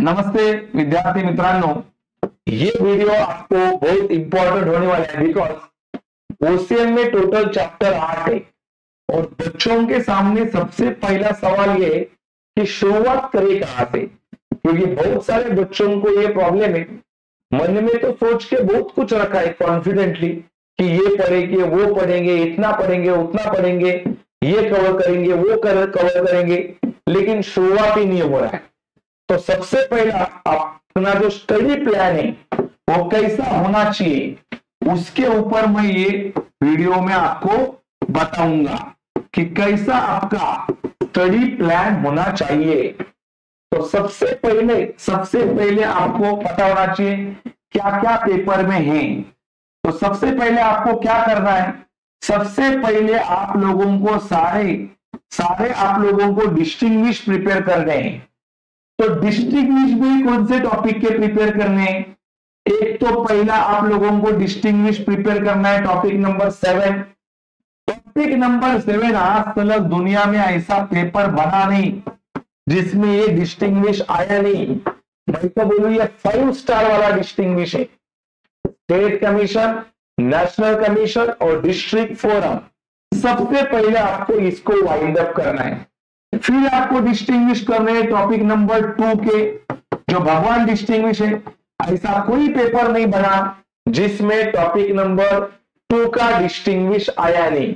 नमस्ते विद्यार्थी मित्रांनो, ये वीडियो आपको बहुत इंपॉर्टेंट होने वाला है बिकॉज ओसीएम में टोटल चैप्टर 8 है और बच्चों के सामने सबसे पहला सवाल ये कि शुरुआत करें कहां से, क्योंकि बहुत सारे बच्चों को ये प्रॉब्लम है। मन में तो सोच के बहुत कुछ रखा है कॉन्फिडेंटली कि ये पढ़ेंगे, वो पढ़ेंगे, इतना पढ़ेंगे, उतना पढ़ेंगे, ये कवर करेंगे, वो कवर करेंगे, लेकिन शुरुआत ही नहीं हो रहा है। तो सबसे पहला अपना जो स्टडी प्लान है वो कैसा होना चाहिए, उसके ऊपर मैं ये वीडियो में आपको बताऊंगा कि कैसा आपका स्टडी प्लान होना चाहिए। तो सबसे पहले आपको पता होना चाहिए क्या क्या पेपर में है। तो सबसे पहले आपको क्या करना है, सबसे पहले आप लोगों को सारे आप लोगों को डिस्टिंग्विश प्रिपेयर करने हैं। तो डिस्टिंग्विश भी कौन से टॉपिक के प्रिपेयर करने हैं? एक तो पहला आप लोगों को डिस्टिंग्विश प्रिपेयर करना है टॉपिक नंबर 7। टॉपिक नंबर 7 आज तक दुनिया में ऐसा पेपर बना नहीं जिसमें ये डिस्टिंग्विश आया नहीं। मैं तो बोलूं ये 5 स्टार वाला डिस्टिंग्विश है। स्टेट कमीशन, नेशनल कमीशन और डिस्ट्रिक्ट फोरम, सबसे पहले आपको इसको वाइंड अप करना है। फिर आपको डिस्टिंग्विश करने हैं टॉपिक नंबर 2 के, जो भगवान डिस्टिंग्विश है। ऐसा कोई पेपर नहीं बना जिसमें टॉपिक नंबर 2 का डिस्टिंग्विश आया नहीं।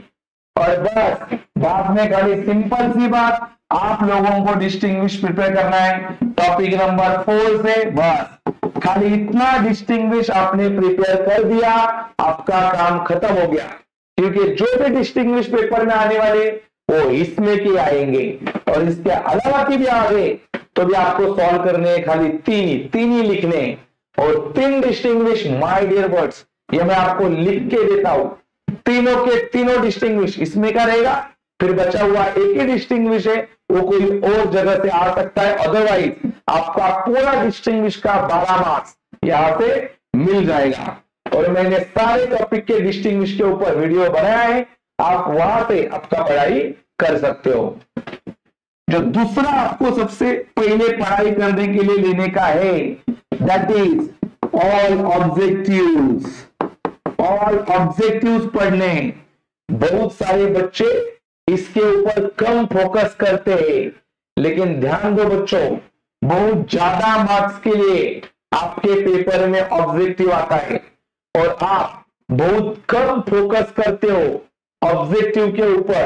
और बस बाद में खाली सिंपल सी बात, आप लोगों को डिस्टिंग्विश प्रिपेयर करना है टॉपिक नंबर 4 से। बस खाली इतना डिस्टिंग्विश आपने प्रिपेयर कर दिया, आपका काम खत्म हो गया। क्योंकि जो भी डिस्टिंग्विश पेपर में आने वाले वो इसमें के आएंगे और इसके अलावा की भी आ गए तो भी आपको सॉल्व करने खाली तीन ही लिखने। और 3 डिस्टिंग्विश, माय डियर वर्ड्स, ये मैं आपको लिख के देता हूं। तीनों के तीनों डिस्टिंग्विश इसमें का रहेगा। फिर बचा हुआ एक ही डिस्टिंग्विश है, वो कोई और जगह से आ सकता है। अदरवाइज आपका पूरा डिस्टिंग्विश का 12 मार्क्स यहां से मिल जाएगा। और मैंने सारे टॉपिक के डिस्टिंग्विश के ऊपर वीडियो बनाया है, आप वहां पे आपका पढ़ाई कर सकते हो। जो दूसरा आपको सबसे पहले पढ़ाई करने के लिए लेने का है, that is all objectives. All objectives पढ़ने। बहुत सारे बच्चे इसके ऊपर कम फोकस करते हैं, लेकिन ध्यान दो बच्चों, बहुत ज्यादा मार्क्स के लिए आपके पेपर में ऑब्जेक्टिव आता है और आप बहुत कम फोकस करते हो ऑब्जेक्टिव के ऊपर।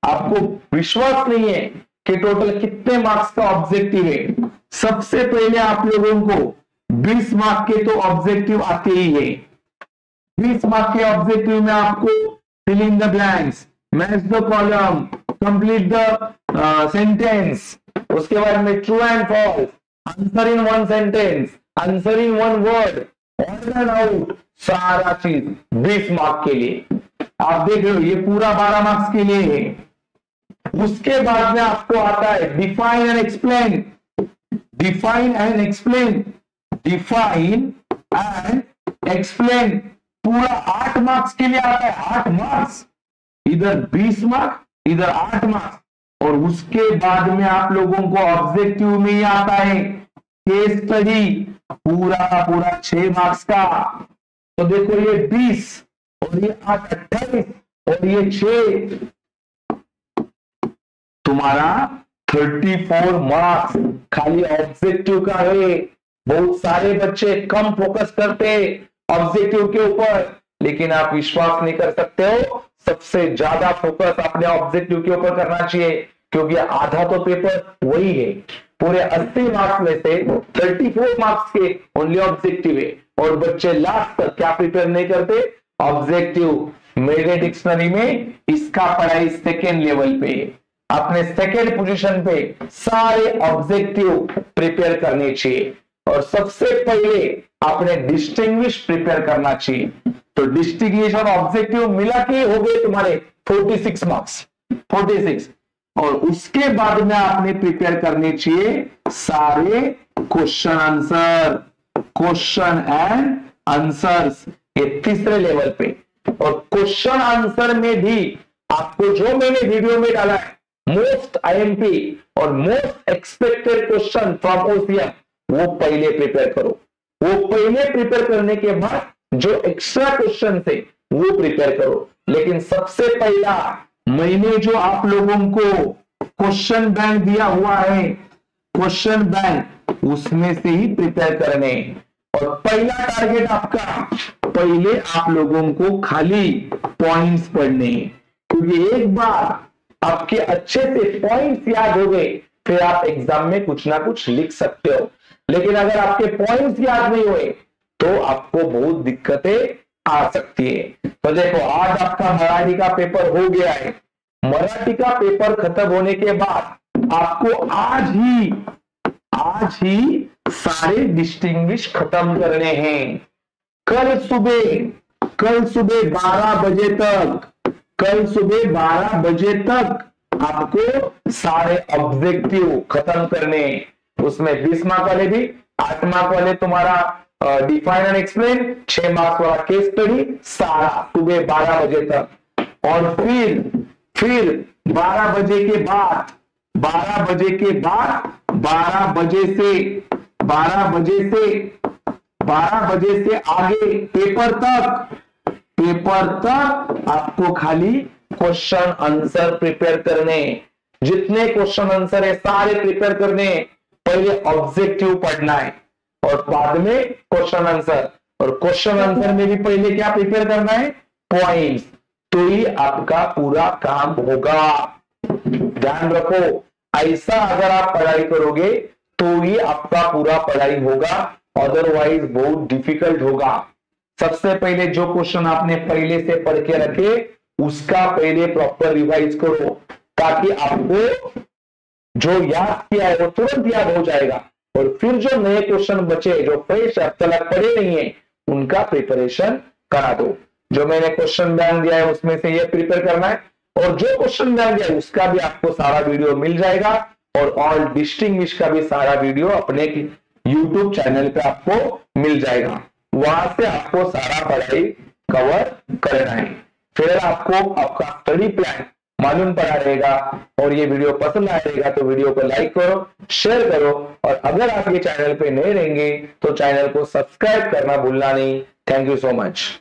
आपको विश्वास नहीं है कि टोटल कितने मार्क्स का ऑब्जेक्टिव है। सबसे पहले आप लोगों को 20 मार्क के तो ऑब्जेक्टिव आते ही है। 20 मार्क के ऑब्जेक्टिव में आपको fill in the blanks, match the column, complete the sentence, उसके बाद में true and false, answer in 1 sentence, answer in 1 word, on and out, सारा चीज 20 मार्क के लिए। आप देख रहे हो ये पूरा 12 मार्क्स के लिए है। उसके बाद में आपको आता है define and explain. Define and explain, define and explain पूरा 8 मार्क्स के लिए आता है। 8 मार्क्स, इधर 20 मार्क्स, इधर 8 मार्क्स। और उसके बाद में आप लोगों को ऑब्जेक्टिव में ही आता है केस स्टडी, पूरा 6 मार्क्स का। तो देखो ये 20 और ये 8, 28 और ये 6, तुम्हारा 34 मार्क्स खाली ऑब्जेक्टिव का है। बहुत सारे बच्चे कम फोकस करते ऑब्जेक्टिव के ऊपर, लेकिन आप विश्वास नहीं कर सकते हो, सबसे ज्यादा फोकस अपने ऑब्जेक्टिव के ऊपर करना चाहिए, क्योंकि आधा तो पेपर वही है। पूरे 80 मार्क्स में से 34 मार्क्स के ओनली ऑब्जेक्टिव है और बच्चे लास्ट तक क्या प्रिपेयर नहीं करते, ऑब्जेक्टिव। मेरे डिक्शनरी में इसका पढ़ाई 2nd लेवल पे, अपने 2nd पोजीशन पे सारे ऑब्जेक्टिव प्रिपेयर करने चाहिए। और सबसे पहले आपने डिस्टिंग्विश प्रिपेयर करना चाहिए। तो डिस्टिंग्विश और ऑब्जेक्टिव मिला के हो गए तुम्हारे 46 मार्क्स, 46। और उसके बाद में आपने प्रिपेयर करने चाहिए सारे question answer, question and answers, ये 3रे लेवल पे। और क्वेश्चन आंसर में भी आपको जो मैंने वीडियो में डाला है, मोस्ट आईएमपी और most expected question from OCM, वो पहले प्रिपेयर करो। वो पहले प्रिपेयर करने के बाद जो एक्स्ट्रा क्वेश्चन थे वो प्रिपेयर करो। लेकिन सबसे पहला मैंने जो आप लोगों को क्वेश्चन बैंक दिया हुआ है, क्वेश्चन बैंक, उसमें से ही प्रिपेयर करने। और पहला टारगेट आपका, पहले आप लोगों को खाली पॉइंट्स पढ़ने, क्योंकि एक बार आपके अच्छे से पॉइंट्स याद हो गए फिर आप एग्जाम में कुछ ना कुछ लिख सकते हो। लेकिन अगर आपके पॉइंट्स याद नहीं हुए तो आपको बहुत दिक्कतें आ सकती है। तो देखो आज आपका मराठी का पेपर हो गया है। मराठी का पेपर खत्म होने के बाद आपको आज ही सारे डिस्टिंग्विश खत्म करने हैं। कल सुबह 12 बजे तक, कल सुबह 12 बजे तक आपको सारे ऑब्जेक्टिव खत्म करने। उसमें 20 मार्क वाले भी, 8 मार्क वाले तुम्हारा डिफाइन एंड एक्सप्लेन, 6 मार्क्स वाला केस स्टडी, सारा सुबह 12 बजे तक। और फिर 12 बजे के बाद 12 बजे से आगे पेपर तक आपको खाली क्वेश्चन आंसर प्रिपेयर करने। जितने क्वेश्चन आंसर है सारे प्रिपेयर करने। पहले ऑब्जेक्टिव पढ़ना है और बाद में क्वेश्चन आंसर। और क्वेश्चन आंसर में भी पहले क्या प्रिपेयर करना है, पॉइंट्स। तो ही आपका पूरा काम होगा। ध्यान रखो, ऐसा अगर आप पढ़ाई करोगे तो ही आपका पूरा पढ़ाई होगा, अदरवाइज बहुत डिफिकल्ट होगा। सबसे पहले जो क्वेश्चन आपने पहले से पढ़ के रखे उसका पहले प्रॉपर रिवाइज करो, ताकि आपको जो याद किया है वो तुरंत याद हो जाएगा। और फिर जो नए क्वेश्चन बचे, जो फ्रेश अब तक पढ़े नहीं है, उनका प्रिपरेशन करा दो। जो मैंने क्वेश्चन बैंक दिया है उसमें से ये प्रिपेयर करना है, और जो क्वेश्चन बैंक दिया है उसका भी आपको सारा वीडियो मिल जाएगा। और ऑल डिस्टिंग्विश का भी सारा वीडियो अपने यूट्यूब चैनल पे आपको मिल जाएगा। वहां से आपको सारा पढ़ाई कवर करना है। फिर आपको आपका स्टडी प्लान मालूम पड़ा रहेगा और ये वीडियो पसंद आएगा तो वीडियो को लाइक करो, शेयर करो। और अगर आप ये चैनल पे नए रहेंगे तो चैनल को सब्सक्राइब करना भूलना नहीं। Thank you so much.